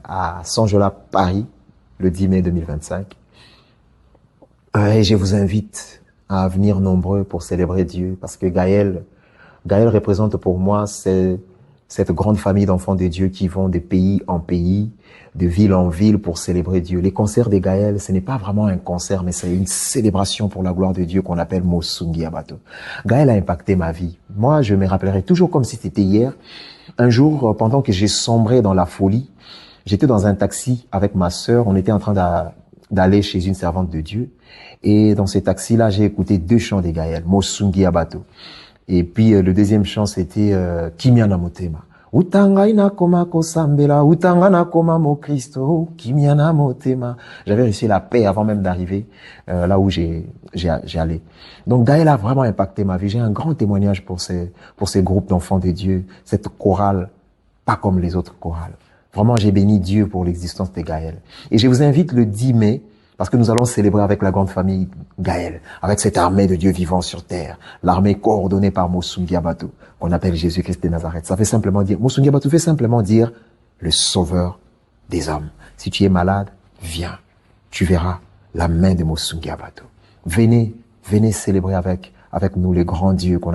à Sanjola, Paris, le 10 mai 2025. Et je vous invite à venir nombreux pour célébrer Dieu, parce que Gaël représente pour moi cette grande famille d'enfants de Dieu qui vont de pays en pays, de ville en ville pour célébrer Dieu. Les concerts de Gaël, ce n'est pas vraiment un concert, mais c'est une célébration pour la gloire de Dieu qu'on appelle Mosungi Abato. Gaël a impacté ma vie. Moi, je me rappellerai toujours comme si c'était hier. Un jour, pendant que j'ai sombré dans la folie, j'étais dans un taxi avec ma sœur. On était en train d'aller chez une servante de Dieu. Et dans ce taxi-là, j'ai écouté 2 chants de Gaël, Mosungi Abato. Et puis le deuxième chant, c'était Kimia na motema. Utanga ina koma kosambela, utanga na koma mo Christo, Kimia na motema. J'avais reçu la paix avant même d'arriver là où j'allais. Donc Gaël a vraiment impacté ma vie. J'ai un grand témoignage pour ces groupes d'enfants de Dieu, cette chorale, pas comme les autres chorales. Vraiment, j'ai béni Dieu pour l'existence de Gaël. Et je vous invite le 10 mai, parce que nous allons célébrer avec la grande famille Gaël, avec cette armée de Dieu vivant sur terre, l'armée coordonnée par Mosungi Abato, qu'on appelle Jésus-Christ de Nazareth. Ça fait simplement dire, Mosungi Abato fait simplement dire le sauveur des hommes. Si tu es malade, viens. Tu verras la main de Mosungi Abato. Venez célébrer avec nous le grand Dieu qu'on appelle